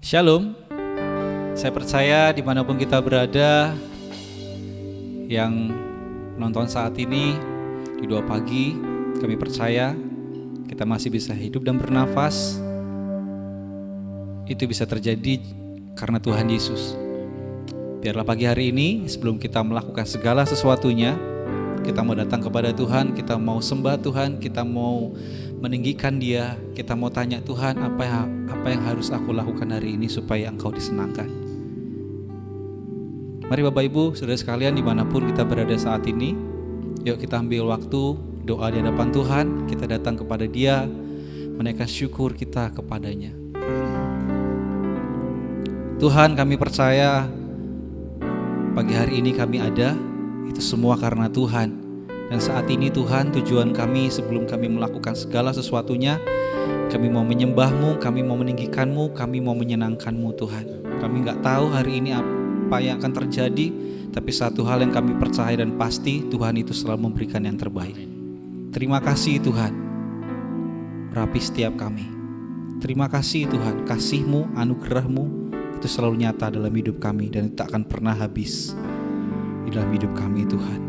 Shalom, saya percaya dimanapun kita berada, yang nonton saat ini di 2 pagi, kami percaya kita masih bisa hidup dan bernafas. Itu bisa terjadi karena Tuhan Yesus. Biarlah pagi hari ini sebelum kita melakukan segala sesuatunya, kita mau datang kepada Tuhan, kita mau sembah Tuhan, kita mau meninggikan Dia, kita mau tanya Tuhan apa yang harus aku lakukan hari ini supaya Engkau disenangkan. Mari Bapak Ibu, saudara sekalian dimanapun kita berada saat ini, yuk kita ambil waktu doa di hadapan Tuhan, kita datang kepada Dia, menaikkan syukur kita kepadanya. Tuhan, kami percaya pagi hari ini kami ada, itu semua karena Tuhan. Dan saat ini Tuhan, tujuan kami sebelum kami melakukan segala sesuatunya, kami mau menyembah-Mu, kami mau meninggikan-Mu, kami mau menyenangkan-Mu Tuhan. Kami gak tahu hari ini apa yang akan terjadi, tapi satu hal yang kami percaya dan pasti, Tuhan itu selalu memberikan yang terbaik. Terima kasih Tuhan, rapi setiap kami. Terima kasih Tuhan, kasih-Mu, anugerah-Mu itu selalu nyata dalam hidup kami dan tak akan pernah habis di dalam hidup kami Tuhan.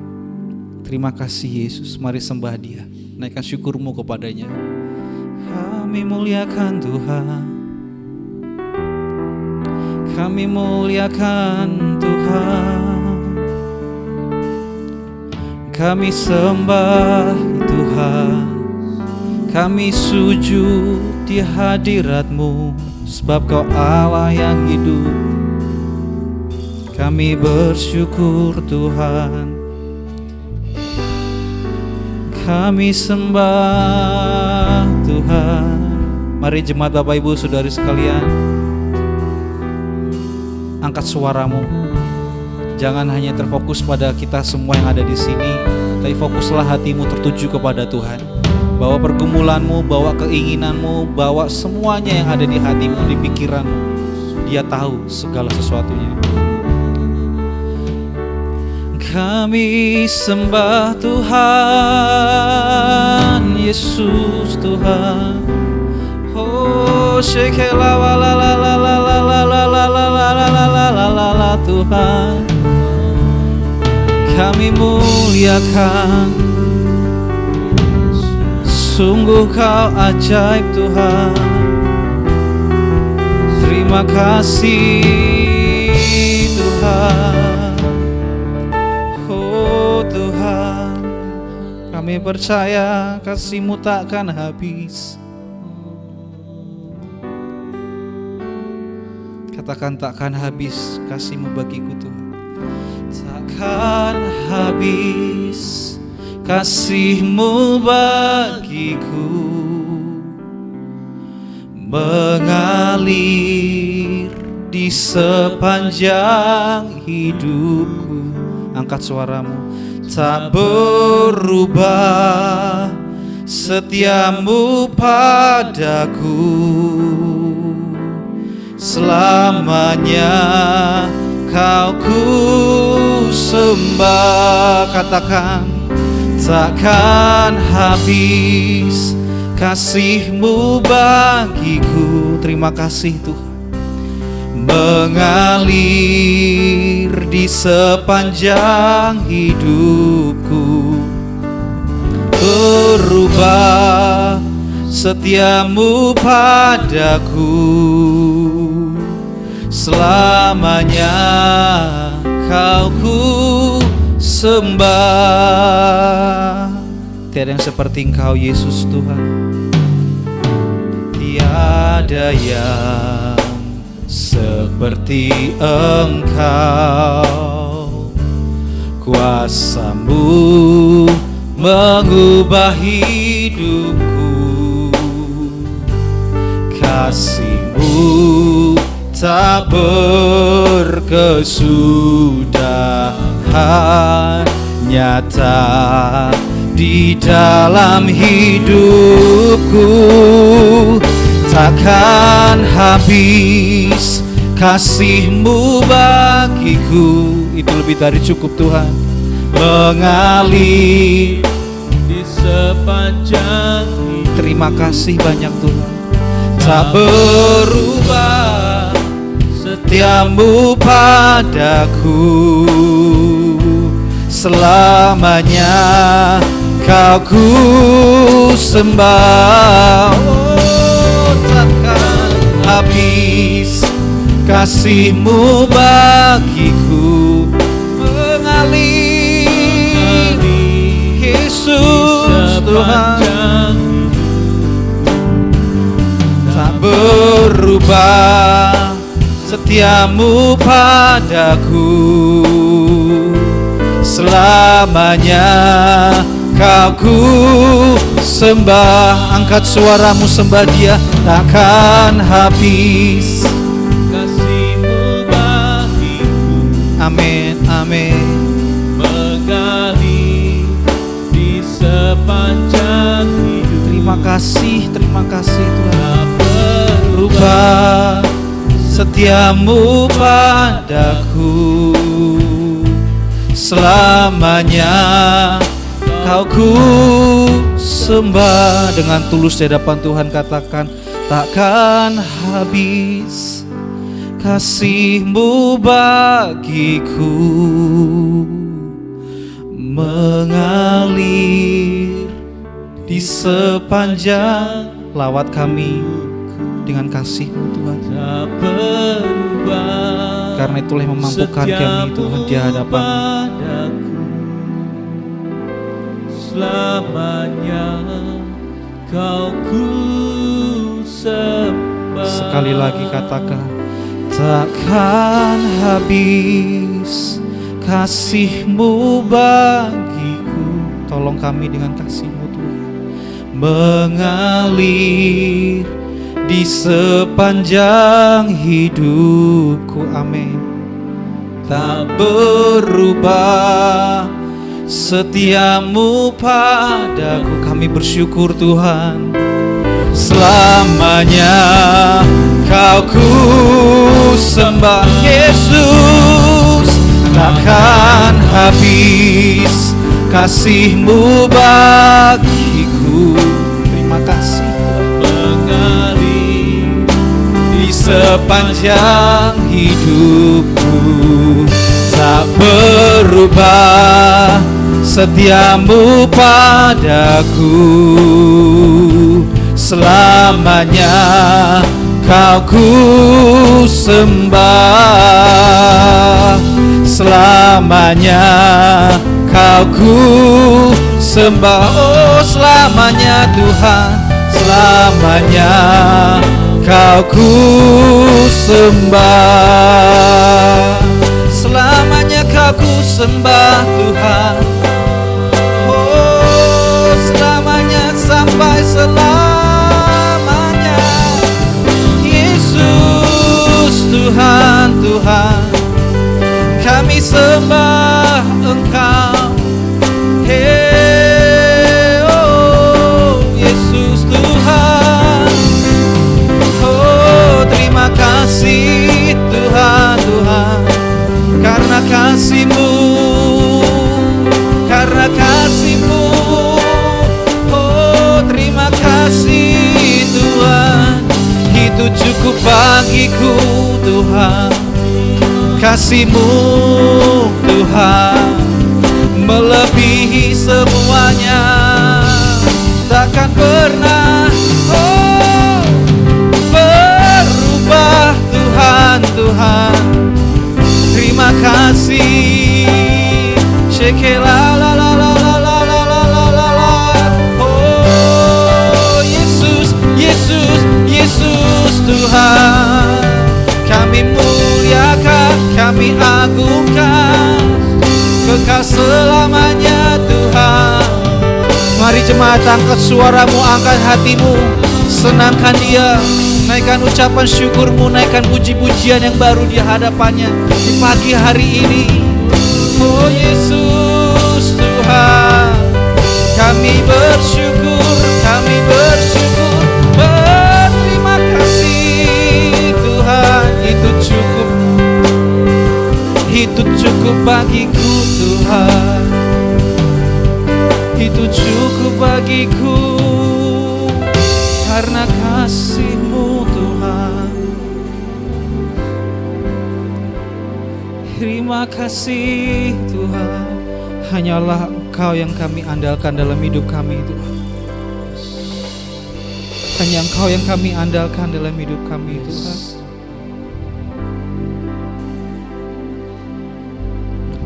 Terima kasih Yesus, mari sembah Dia, naikkan syukur-Mu kepadanya. Kami muliakan Tuhan, kami muliakan Tuhan, kami sembah Tuhan, kami sujud di hadirat-Mu, sebab Kau Allah yang hidup. Kami bersyukur Tuhan, kami sembah Tuhan. Mari jemaat Bapak Ibu Saudari sekalian, angkat suaramu. Jangan hanya terfokus pada kita semua yang ada di sini, tapi fokuslah hatimu tertuju kepada Tuhan. Bawa pergumulanmu, bawa keinginanmu, bawa semuanya yang ada di hatimu, di pikiranmu. Dia tahu segala sesuatunya. Kami sembah Tuhan, Yesus Tuhan. Oh, shekela la la la la la la la la la la la la la Tuhan. Kami muliakan, sungguh Kau ajaib Tuhan. Terima kasih Tuhan. Tuhan, kami percaya kasih-Mu takkan habis. Katakan takkan habis kasih-Mu bagiku Tuhan. Takkan habis kasih-Mu bagiku, mengalir di sepanjang hidupku. Angkat suaramu. Tak berubah setiamu padaku, selamanya Kau ku sembah. Katakan takkan habis kasih-Mu bagiku. Terima kasih Tuhan, mengalir di sepanjang hidupku, berubah setiamu padaku, selamanya Kau ku sembah. Tiada yang seperti Engkau Yesus Tuhan, tiada yang seperti Engkau. Kuasa-Mu mengubah hidupku, kasih-Mu tak berkesudahan, nyata di dalam hidupku. Takkan habis kasih-Mu bagiku. Itu lebih dari cukup Tuhan. Mengalir di sepanjang hidup. Terima kasih banyak Tuhan. Tak berubah setiamu padaku, selamanya kau ku sembah. Oh, takkan habis kasih-Mu bagiku, mengalir Yesus Tuhan, tak berubah setiamu padaku, selamanya kau ku sembah. Angkat suaramu, sembah Dia. Takkan habis kasih-Mu bagiku, amin, amin. mengalir di sepanjang hidup. Terima kasih Tuhan. Tak Berubah setiamu padaku, selamanya kau ku sembah. Dengan tulus di hadapan Tuhan katakan, takkan habis kasih-Mu bagiku, mengalir di sepanjang. Lawat kami dengan kasih-Mu Tuhan, tak berubah, karena itulah yang memampukan kami Tuhan di hadapan-Mu. padaku, selamanya kau ku sembah. Sekali lagi katakan, takkan habis kasih-Mu bagiku. Tolong kami dengan kasih-Mu Tuhan, mengalir di sepanjang hidupku, amin. Tak berubah setiamu padaku. Kami bersyukur Tuhan, selamanya kau ku sembah. Yesus, takkan habis kasih-Mu bagiku. Terima kasih mengalir di sepanjang hidupku, tak berubah setiamu padaku, selamanya kau ku sembah, selamanya kau ku sembah. Oh, selamanya Tuhan, selamanya kau ku sembah, selamanya kau ku sembah Tuhan. Oh, selamanya sampai selamanya. Yesus Tuhan, Tuhan, kami sembah Engkau. Hey, oh Yesus Tuhan, oh terima kasih Tuhan, Tuhan, karena kasih-Mu, karena kasih-Mu. Oh terima kasih Tuhan, itu cukup bagiku Tuhan. Kasih-Mu Tuhan melebihi semuanya, takkan pernah berubah Tuhan, Tuhan. Terima kasih. Shekela la la la la la la la la la la. Oh Yesus, Yesus, Yesus Tuhan, kami muliakan, kami agungkan, kekal selamanya Tuhan. Mari jemaat, angkat suaramu, angkat hatimu, senangkan Dia, naikkan ucapan syukurmu, naikkan puji-pujian yang baru di hadapannya di pagi hari ini. Oh Yesus Tuhan, kami bersyukur, kami bersyukur, berterima kasih Tuhan. Itu cukup bagiku Tuhan, itu cukup bagiku, karena kasih-Mu Tuhan. Terima kasih Tuhan. Hanyalah Engkau yang kami andalkan dalam hidup kami Tuhan. Hanya Engkau yang kami andalkan dalam hidup kami Tuhan.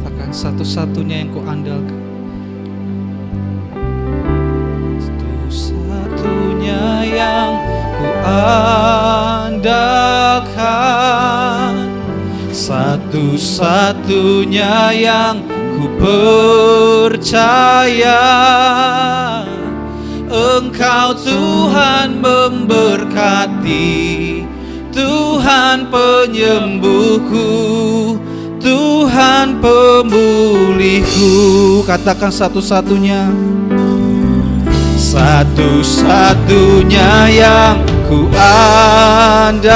Katakan satu-satunya yang Ku andalkan. Satu-satunya yang Ku andalkan, satu-satunya yang Ku percaya. Engkau Tuhan memberkati, Tuhan penyembuhku, Tuhan pemulihku. Katakan satu-satunya. Satu-satunya yang Ku andalkan,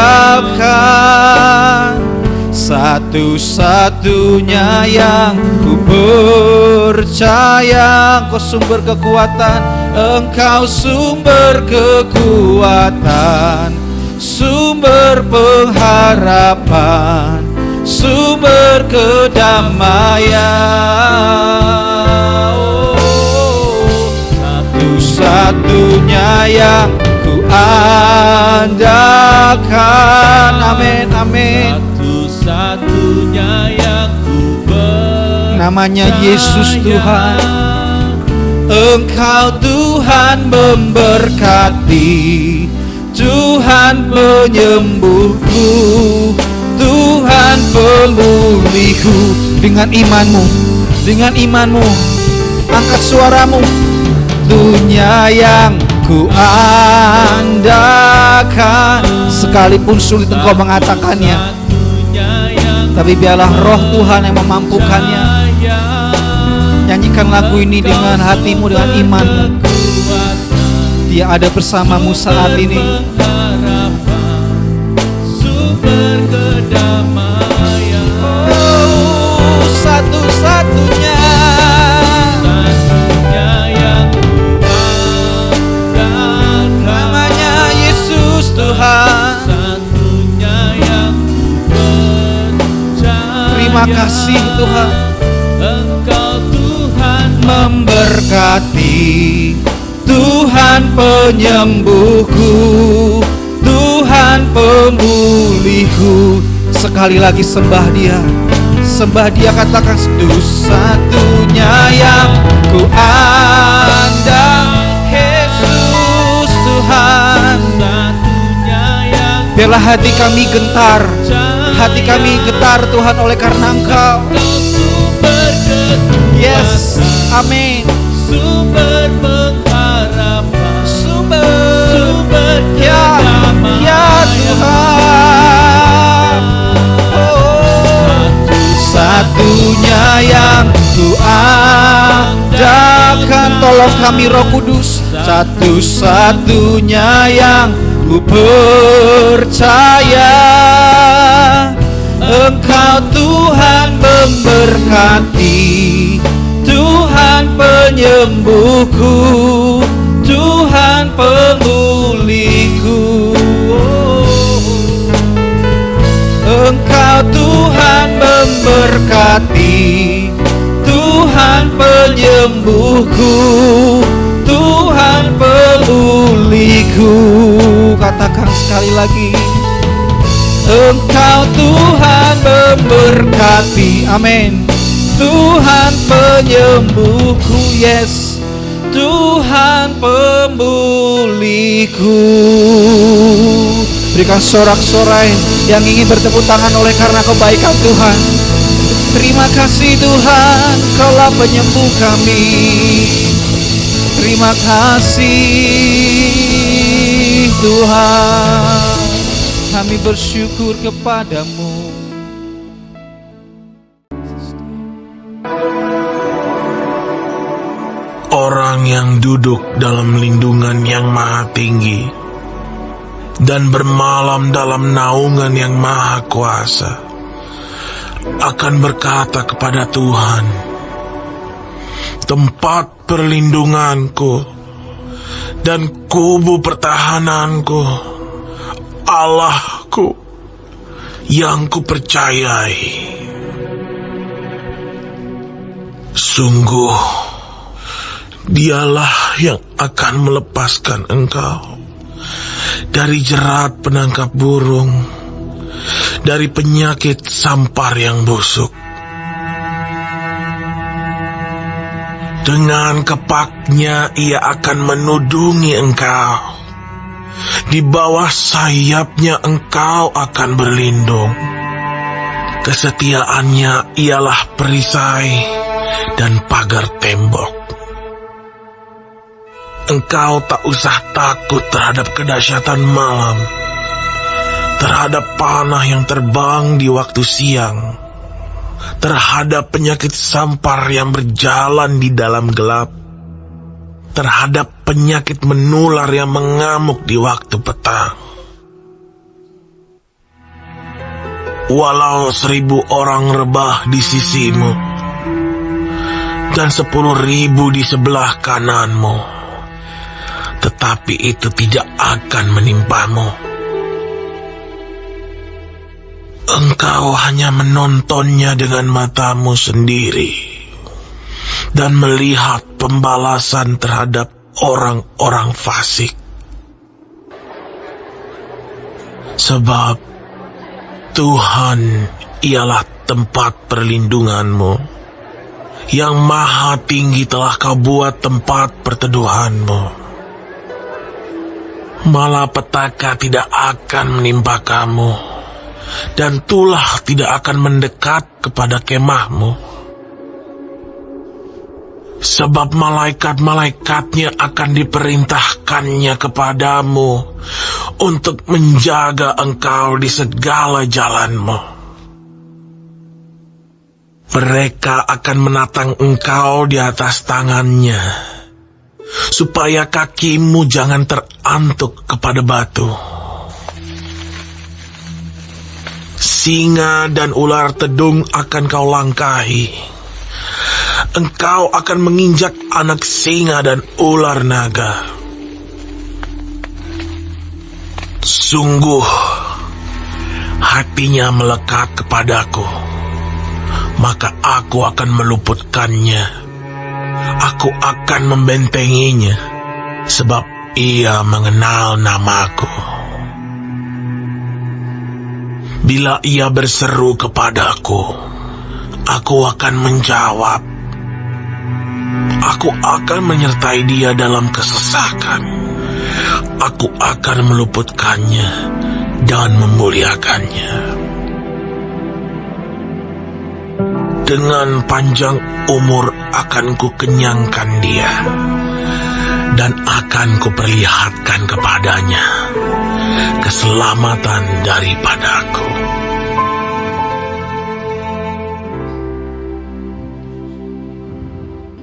satu-satunya yang Ku percaya. Engkau sumber kekuatan, Engkau sumber kekuatan, sumber pengharapan, sumber kedamaian. Satu-satunya yang Ku andalkan. Amin, amin. Satu-satunya yang Ku percaya. Namanya Yesus Tuhan. Engkau Tuhan memberkati, Tuhan penyembuhku, Tuhan pemulihku. Dengan imanmu, angkat suaramu. Satunya yang Ku andalkan, sekalipun sulit engkau mengatakannya, tapi biarlah Roh Tuhan yang memampukannya. Nyanyikan lagu ini dengan hatimu, dengan imanmu. Dia ada bersamamu saat ini. Oh, satu-satunya. Namanya Yesus Tuhan. Terima kasih Tuhan. Engkau Tuhan memberkati, Tuhan penyembuhku, Tuhan pemulihku. Sekali lagi sembah Dia, katakan satu-satunya yang Ku andal, Yesus Tuhan. Biarlah hati kami gentar, Tuhan, oleh karena Engkau. Yes, amin. Sumber pengharapan, sumber ya Tuhan. Satunya yang Ku andalkan. Tolong kami Roh Kudus. Satu-satunya yang Ku percaya. Engkau Tuhan memberkati, Tuhan penyembuhku, Tuhan pemulihku. Engkau Tuhan memberkati, Tuhan penyembuhku, Tuhan pemulihku. Katakan sekali lagi. Engkau Tuhan memberkati, amin. Tuhan penyembuhku, yes. Tuhan pemulihku. Berikan sorak-sorai yang ingin bertepuk tangan oleh karena kebaikan Tuhan. Terima kasih Tuhan, Kaulah penyembuh kami. Terima kasih Tuhan, kami bersyukur kepadamu. Orang yang duduk dalam lindungan yang maha tinggi dan bermalam dalam naungan yang maha kuasa akan berkata kepada Tuhan, tempat perlindunganku dan kubu pertahananku, Allahku yang kupercayai. Sungguh, Dialah yang akan melepaskan engkau dari jerat penangkap burung, dari penyakit sampar yang busuk. Dengan kepaknya ia akan menudungi engkau. Di bawah sayapnya engkau akan berlindung. Kesetiaannya ialah perisai dan pagar tembok. Engkau tak usah takut terhadap kedahsyatan malam, terhadap panah yang terbang di waktu siang, terhadap penyakit sampar yang berjalan di dalam gelap, terhadap penyakit menular yang mengamuk di waktu petang. Walau 1000 orang rebah di sisimu dan 10.000 di sebelah kananmu, tetapi itu tidak akan menimpamu. Engkau hanya menontonnya dengan matamu sendiri dan melihat pembalasan terhadap orang-orang fasik. Sebab Tuhan ialah tempat perlindunganmu, yang maha tinggi telah kau buat tempat perteduhanmu. Malapetaka tidak akan menimpa kamu, dan tulah tidak akan mendekat kepada kemahmu. Sebab malaikat-malaikatnya akan diperintahkannya kepadamu untuk menjaga engkau di segala jalanmu. Mereka akan menatang engkau di atas tangannya, supaya kakimu jangan terantuk kepada batu. Singa dan ular tedung akan kau langkahi. Engkau akan menginjak anak singa dan ular naga. Sungguh, hatinya melekat kepadaku, maka aku akan meluputkannya. Aku akan membentenginya, sebab ia mengenal namaku. Bila ia berseru kepadaku, aku akan menjawab. Aku akan menyertai dia dalam kesesakan. Aku akan meluputkannya dan memuliakannya. Dengan panjang umur akan kukenyangkan dia, dan akan kuperlihatkan kepadanya keselamatan daripadaku.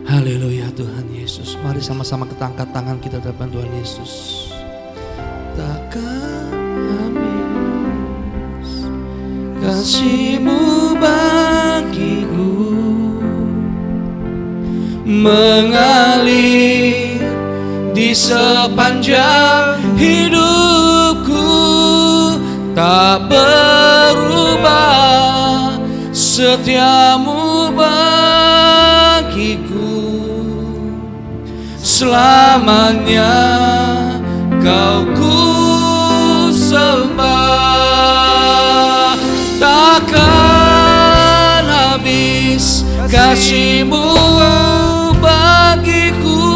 Haleluya Tuhan Yesus. Mari sama-sama kita angkat tangan kita di depan Tuhan Yesus. Takkan habis kasih-Mu bagiku, mengalir di sepanjang hidupku, tak berubah setiamu bagiku. Selamanya Kau ku sembah, takkan habis kasih-Mu bagiku,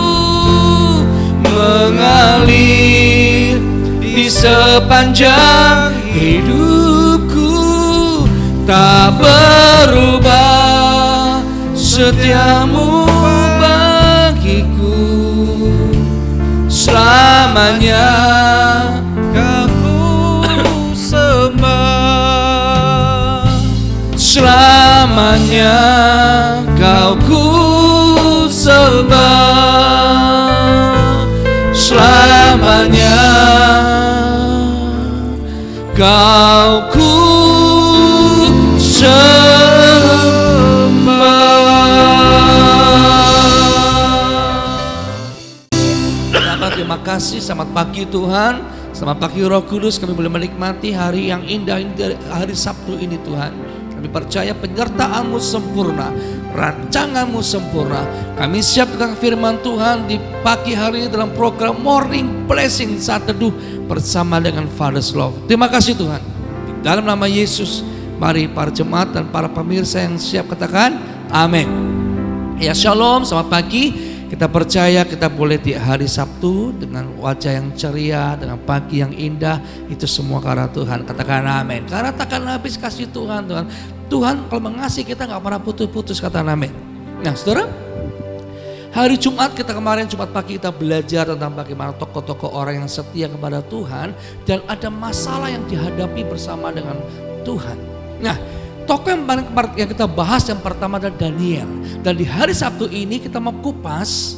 mengalir di sepanjang hidupku, tak berubah setiamu bagiku. Selamanya Kau ku sembah, selamanya Kau ku sembah, selamanya Kau ku Terima kasih, selamat pagi Tuhan, selamat pagi Roh Kudus. Kami boleh menikmati hari yang indah ini, hari Sabtu ini Tuhan. Kami percaya penyertaan-Mu sempurna, rancangan-Mu sempurna. Kami siap dengan firman Tuhan di pagi hari ini dalam program Morning Blessing saat teduh bersama dengan Father's Love. Terima kasih Tuhan. Di dalam nama Yesus, mari para jemaat dan para pemirsa yang siap katakan amin. Ya, shalom, selamat pagi. Kita percaya kita boleh di hari Sabtu dengan wajah yang ceria, dengan pagi yang indah. Itu semua karena Tuhan. Katakan amin. Karena takkan habis kasih Tuhan. Tuhan kalau mengasihi kita gak pernah putus-putus. Katakan amin. Nah saudara, hari Jumat kemarin Jumat pagi kita belajar tentang bagaimana tokoh-tokoh orang yang setia kepada Tuhan. Dan ada masalah yang dihadapi bersama dengan Tuhan. Nah, tokoh yang kita bahas yang pertama adalah Daniel. Dan di hari Sabtu ini kita mau kupas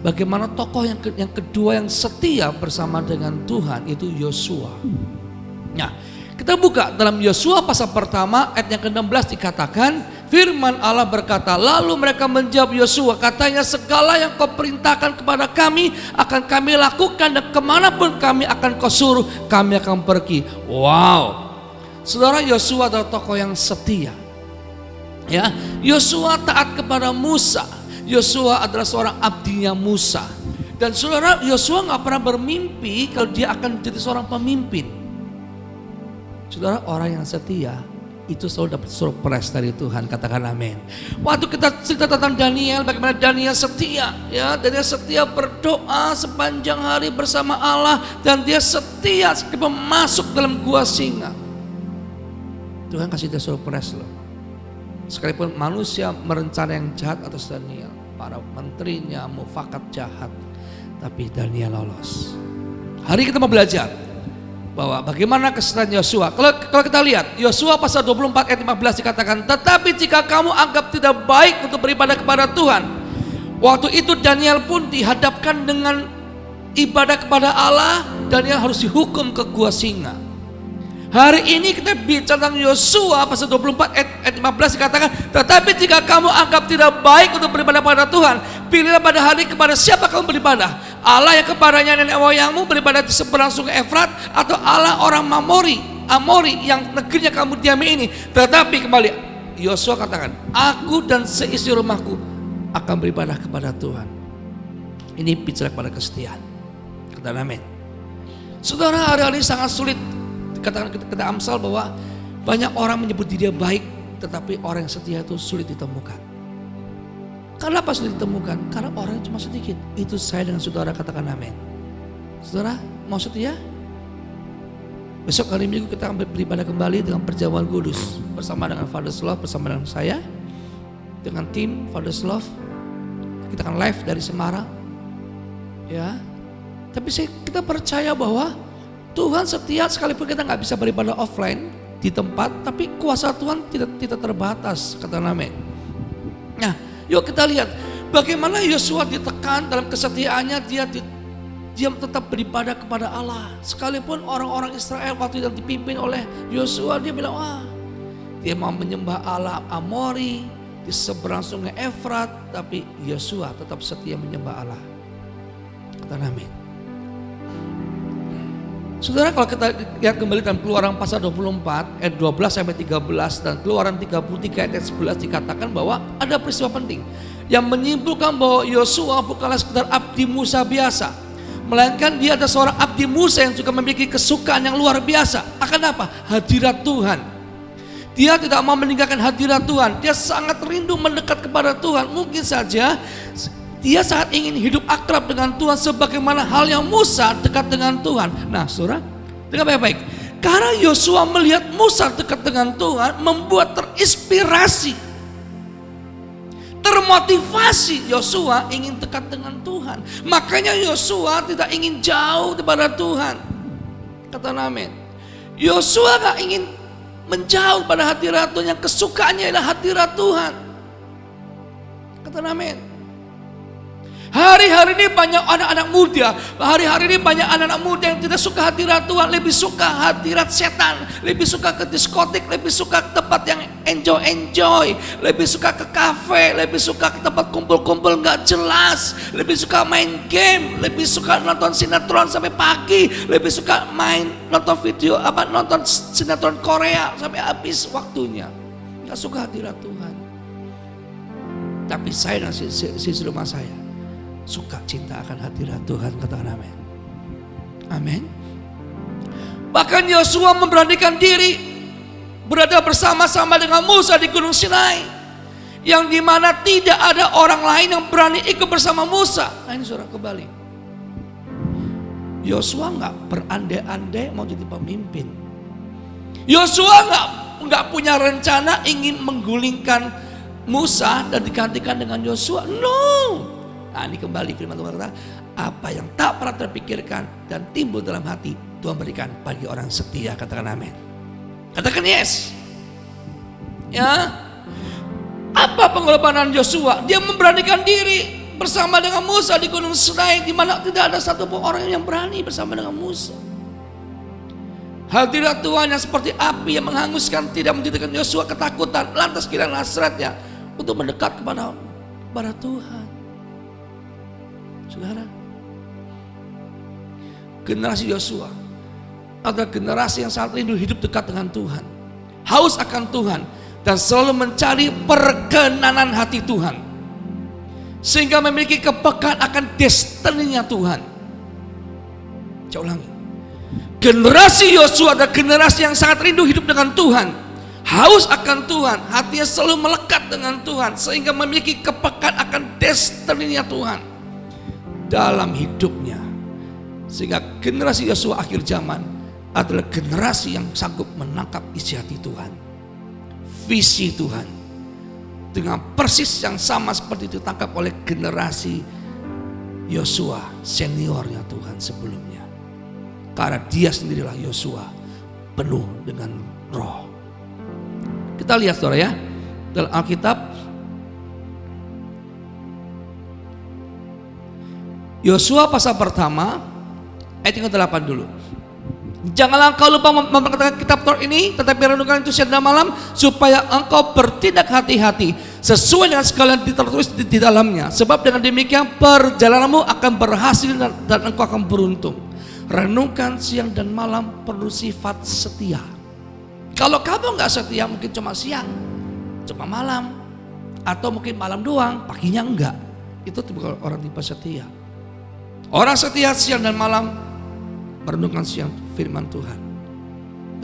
bagaimana tokoh yang kedua yang setia bersama dengan Tuhan, itu Yosua. Nah, kita buka dalam Yosua pasal pertama ayat yang ke-16 dikatakan, firman Allah berkata, lalu mereka menjawab Yosua, katanya segala yang kau perintahkan kepada kami akan kami lakukan, dan kemanapun kami akan kau suruh kami akan pergi. Wow. Saudara, Yosua adalah tokoh yang setia. Ya, Yosua taat kepada Musa. Yosua adalah seorang abdinya Musa. Dan saudara, Yosua nggak pernah bermimpi kalau dia akan jadi seorang pemimpin. Saudara, orang yang setia itu selalu dapat surprise dari Tuhan. Katakan amin. Waktu kita cerita tentang Daniel, bagaimana Daniel setia, ya, Daniel setia berdoa sepanjang hari bersama Allah, dan dia setia sebelum masuk dalam gua singa. Tuhan kasih dia surprise loh. Sekalipun manusia merencana yang jahat atas Daniel, para menterinya mufakat jahat, tapi Daniel lolos. Hari kita mau belajar bahwa bagaimana kesetiaan Yosua. Kalau kita lihat Yosua pasal 24 ayat 15 dikatakan, tetapi jika kamu anggap tidak baik untuk beribadah kepada Tuhan. Waktu itu Daniel pun dihadapkan dengan ibadah kepada Allah. Daniel harus dihukum ke gua singa. Hari ini kita bicara tentang Yosua pasal 24 ayat 15 dikatakan, tetapi jika kamu anggap tidak baik untuk beribadah kepada Tuhan, pilihlah pada hari kepada siapa kamu beribadah. Allah yang kepadanya nenek moyangmu beribadah di seberang sungai Efrat, atau Allah orang Amori yang negerinya kamu diami ini. Tetapi kembali Yosua katakan, aku dan seisi rumahku akan beribadah kepada Tuhan. Ini bicara kepada kesetiaan. Kata amin. Saudara, hari-hari sangat sulit. Katakan kita Amsal bahwa banyak orang menyebut dia baik, tetapi orang yang setia itu sulit ditemukan. Kenapa sulit ditemukan? Karena orangnya cuma sedikit. Itu saya dengan saudara, katakan amin. Saudara mau setia? Besok hari Minggu kita akan beribadah kembali dengan perjamuan kudus bersama dengan Father's Love, bersama dengan saya, dengan tim Father's Love. Kita akan live dari Semarang, ya. Tapi kita percaya bahwa Tuhan setia, sekalipun kita nggak bisa beribadah offline di tempat, tapi kuasa Tuhan tidak terbatas, kata amin. Nah, yuk kita lihat bagaimana Yosua ditekan dalam kesetiaannya, dia tetap beribadah kepada Allah. Sekalipun orang-orang Israel waktu yang dipimpin oleh Yosua, dia bilang, wah, dia mau menyembah Allah Amori di seberang sungai Efrat, tapi Yosua tetap setia menyembah Allah. Kata amin. Saudara, kalau kita lihat kembali dalam Keluaran pasal 24 ayat 12 sampai 13 dan Keluaran 33 ayat 11 dikatakan bahwa ada peristiwa penting yang menyimpulkan bahwa Yosua bukanlah sekedar abdi Musa biasa, melainkan dia adalah seorang abdi Musa yang juga memiliki kesukaan yang luar biasa. Akan apa? Hadirat Tuhan. Dia tidak mau meninggalkan hadirat Tuhan. Dia sangat rindu mendekat kepada Tuhan. Mungkin saja dia sangat ingin hidup akrab dengan Tuhan sebagaimana hal yang Musa dekat dengan Tuhan. Nah, saudara, dengar baik-baik. Karena Yosua melihat Musa dekat dengan Tuhan, membuat terinspirasi, termotivasi Yosua ingin dekat dengan Tuhan. Makanya Yosua tidak ingin jauh daripada Tuhan. Kata amin. Yosua gak ingin menjauh pada hadirat Tuhan, yang kesukaannya adalah hadirat Tuhan. Kata amin. Hari-hari ini banyak anak-anak muda, hari-hari ini banyak anak-anak muda yang tidak suka hadirat Tuhan, lebih suka hadirat setan, lebih suka ke diskotik, lebih suka ke tempat yang enjoy, lebih suka ke kafe, lebih suka ke tempat kumpul-kumpul nggak jelas, lebih suka main game, lebih suka nonton sinetron sampai pagi, lebih suka nonton sinetron Korea sampai habis waktunya. Nggak suka hadirat Tuhan. Tapi saya dan sisi rumah saya suka cinta akan hadirat Tuhan. Katakan amin. Amin. Bahkan Yosua memberanikan diri berada bersama-sama dengan Musa di Gunung Sinai, yang dimana tidak ada orang lain yang berani ikut bersama Musa. Nah ini saudara kembali, Yosua nggak berandai-andai mau jadi pemimpin. Yosua nggak punya rencana ingin menggulingkan Musa dan digantikan dengan Yosua. No. Nah ini kembali firman Tuhan kata, apa yang tak pernah terpikirkan dan timbul dalam hati, Tuhan berikan bagi orang setia. Katakan amin. Katakan yes. Ya. Apa pengorbanan Yosua? Dia memberanikan diri bersama dengan Musa di Gunung Sinai, di mana tidak ada satupun orang yang berani bersama dengan Musa. Hadirat Tuhan yang seperti api yang menghanguskan tidak menjadikan Yosua ketakutan. Lantas kiranya hasratnya untuk mendekat kepada Tuhan. Saudara, generasi Yosua adalah generasi yang sangat rindu hidup dekat dengan Tuhan, haus akan Tuhan, dan selalu mencari perkenanan hati Tuhan, sehingga memiliki kepekaan akan destininya Tuhan. Saya ulangi, generasi Yosua adalah generasi yang sangat rindu hidup dengan Tuhan, haus akan Tuhan, hatinya selalu melekat dengan Tuhan, sehingga memiliki kepekaan akan destininya Tuhan dalam hidupnya. Sehingga generasi Yosua akhir zaman adalah generasi yang sanggup menangkap isi hati Tuhan, visi Tuhan, dengan persis yang sama seperti itu ditangkap oleh generasi Yosua seniornya Tuhan sebelumnya. Karena dia sendirilah Yosua penuh dengan roh. Kita lihat saudara ya, dalam Alkitab Yosua pasal pertama ayat yang ke-8 dulu. Janganlah engkau lupa memperkatakan kitab Taurat ini, tetapi renungkan itu siang dan malam, supaya engkau bertindak hati-hati sesuai dengan segala yang tertulis di dalamnya. Sebab dengan demikian perjalananmu akan berhasil dan engkau akan beruntung. Renungkan siang dan malam perlu sifat setia. Kalau kamu nggak setia, mungkin cuma siang, cuma malam, atau mungkin malam doang, paginya enggak. Itu bukan orang tipe setia. Orang setia siang dan malam merenungkan siang firman Tuhan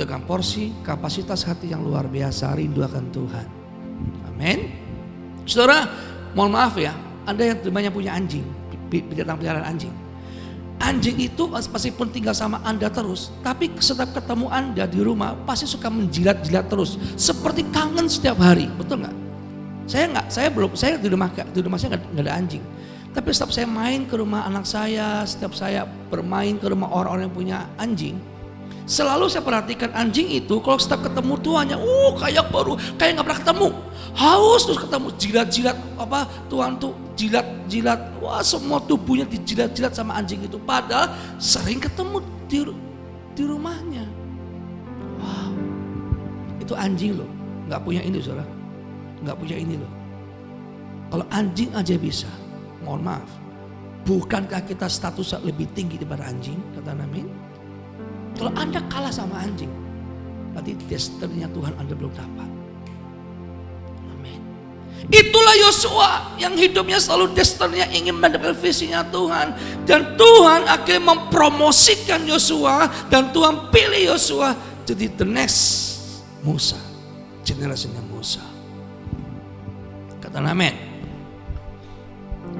dengan porsi kapasitas hati yang luar biasa, rindu akan Tuhan. Amin. Saudara, mohon maaf ya, Anda yang banyak punya anjing, binatang peliharaan anjing. Anjing itu meskipun tinggal sama Anda terus, tapi setiap ketemu Anda di rumah pasti suka menjilat-jilat terus, seperti kangen setiap hari, betul nggak? Saya di rumah saya nggak ada anjing. Tapi setiap saya main ke rumah anak saya, setiap saya bermain ke rumah orang-orang yang punya anjing, selalu saya perhatikan anjing itu kalau setiap ketemu tuannya, kayak baru, kayak nggak pernah ketemu, haus terus ketemu, jilat-jilat apa tuan tuh jilat-jilat, wah semua tubuhnya dijilat-jilat sama anjing itu, padahal sering ketemu di rumahnya. Wow, itu anjing loh, nggak punya ini saudara, nggak punya ini loh. Kalau anjing aja bisa. Mohon maaf, bukankah kita statusnya lebih tinggi daripada anjing? Kata amin. Kalau Anda kalah sama anjing, berarti destininya Tuhan Anda belum dapat. Amin. Itulah Yosua yang hidupnya selalu destininya ingin mendapatkan visinya Tuhan, dan Tuhan akhirnya mempromosikan Yosua, dan Tuhan pilih Yosua jadi the next Musa, generasinya Musa. Kata amin.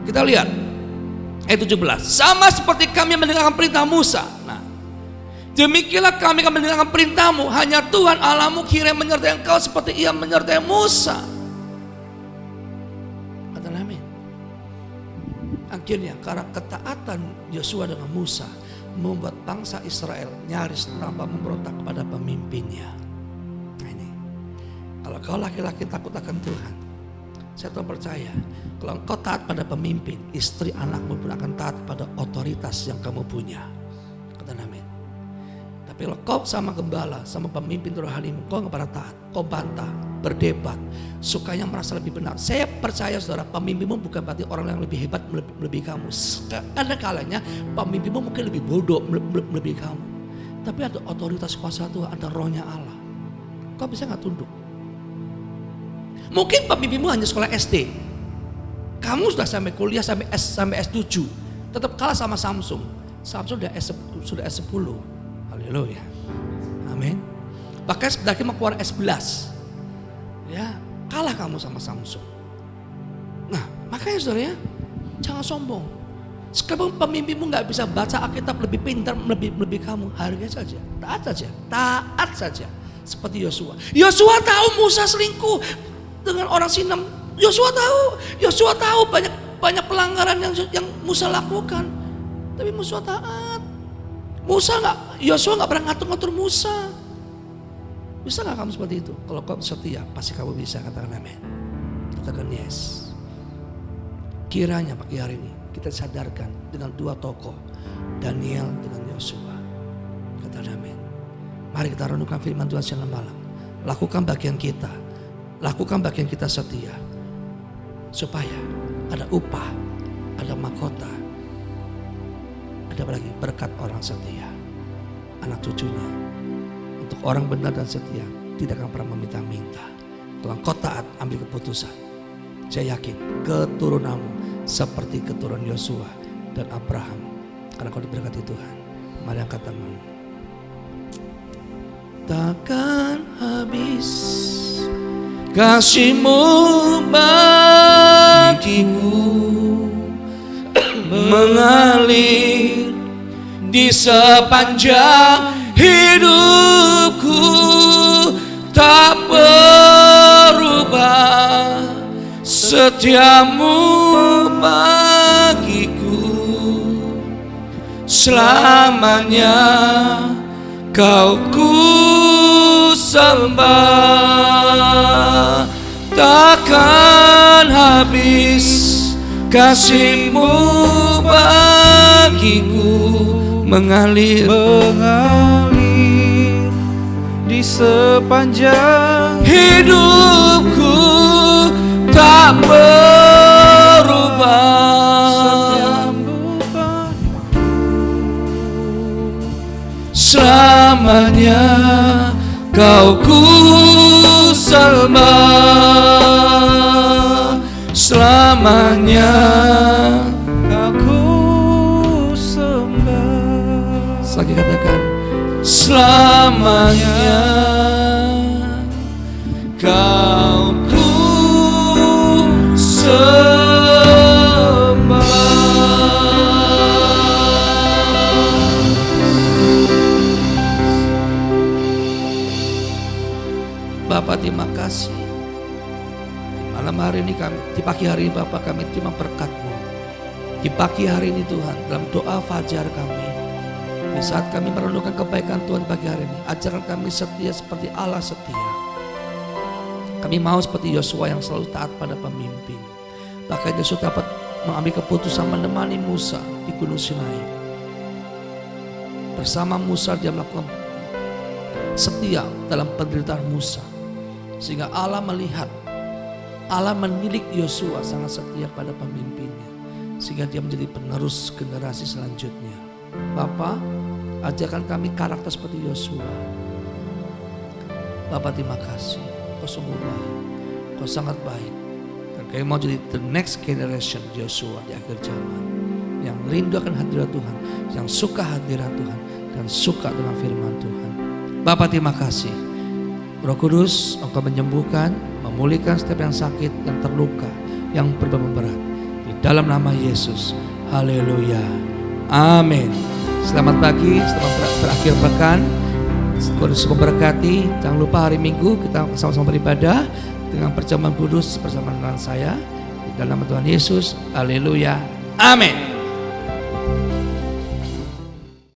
Kita lihat ayat 17. Sama seperti kami mendengarkan perintah Musa. Nah, demikianlah kami akan mendengarkan perintahmu. Hanya Tuhan Allahmu kiranya menyertai engkau seperti ia menyertai Musa. Kata amin. Akhirnya karena ketaatan Yosua dengan Musa membuat bangsa Israel nyaris tanpa memberontak kepada pemimpinnya. Nah ini, kalau kau laki-laki takut akan Tuhan, saya tahu percaya, kalau engkau taat pada pemimpin, istri anakmu pun akan taat pada otoritas yang kamu punya. Kata amin. Tapi kalau kau sama gembala, sama pemimpin rohanimu, kau nggak pernah taat, kau bantah, berdebat, sukanya merasa lebih benar. Saya percaya saudara, pemimpinmu bukan berarti orang yang lebih hebat melebihi kamu. Ada kalanya pemimpinmu mungkin lebih bodoh melebihi kamu. Tapi ada otoritas kuasa Tuhan, ada rohnya Allah. Kau bisa nggak tunduk? Mungkin pemimpinmu hanya sekolah SD, Kamu sudah sampai kuliah sampai S7, tetap kalah sama Samsung. Samsung sudah S10. Haleluya. Amin. Bahkan sebentar lagi mau keluar S11. Ya, kalah kamu sama Samsung. Nah, makanya saudara ya, jangan sombong. Sekarang pemimpinmu nggak bisa baca Alkitab lebih pintar, lebih kamu, hargai saja, taat saja. Seperti Yosua. Yosua tahu Musa selingkuh dengan orang Sinem. Yosua tahu banyak pelanggaran yang Musa lakukan. Tapi Musa taat. Yosua nggak pernah ngatur Musa. Bisa nggak kamu seperti itu? Kalau kau setia, pasti kamu bisa. Katakan amin. Katakan yes. Kiranya pagi hari ini kita sadarkan dengan dua tokoh, Daniel dengan Yosua. Katakan amin. Mari kita renungkan firman Tuhan siang dan malam. Lakukan bagian kita. Lakukan bagian kita setia. Supaya ada upah, ada mahkota, ada lagi berkat orang setia. Anak cucunya. Untuk orang benar dan setia tidak akan pernah meminta-minta. Kalau engkau taat, ambil keputusan. Saya yakin keturunanmu seperti keturunan Yosua dan Abraham. Karena kau diberkati Tuhan. Mari angkat tanganmu. Takkan habis kasih-Mu bagiku, mengalir di sepanjang hidupku, tak berubah setiamu bagiku. Selamanya Kau ku sembah, takkan habis kasih-Mu bagiku, mengalir di sepanjang hidupku, tak berubah. Selamanya Kau ku sembah, selamanya aku sembah. lagi katakan, selamanya Kau ku sembah. Bapak, terima kasih. Di malam hari ini kami, di pagi hari ini Bapak, kami terima berkat-Mu. Di pagi hari ini Tuhan, dalam doa fajar kami, di saat kami merenungkan kebaikan Tuhan pagi hari ini, ajarkan kami setia seperti Allah setia. Kami mau seperti Yosua yang selalu taat pada pemimpin. Bahkan Yosua dapat mengambil keputusan menemani Musa di Gunung Sinai. Bersama Musa dia melakukan setia dalam penderitaan Musa. Sehingga Allah melihat, Allah menilik Yosua sangat setia pada pemimpinnya. Sehingga dia menjadi penerus generasi selanjutnya. Bapak, ajarkan kami karakter seperti Yosua. Bapak, terima kasih. Kau sungguh baik, Kau sangat baik. Dan kami mau jadi the next generation Yosua di akhir zaman. Yang rindu akan hadirat Tuhan, yang suka hadirat Tuhan, dan suka dengan firman Tuhan. Bapak, terima kasih. Roh Kudus, Engkau menyembuhkan, memulihkan setiap yang sakit, yang terluka, yang berbeban berat. Di dalam nama Yesus. Haleluya. Amin. Selamat pagi, selamat berakhir pekan. Kudus memberkati. Jangan lupa hari Minggu kita sama-sama beribadah dengan perjamuan kudus bersama dengan saya. Di dalam nama Tuhan Yesus. Haleluya. Amin.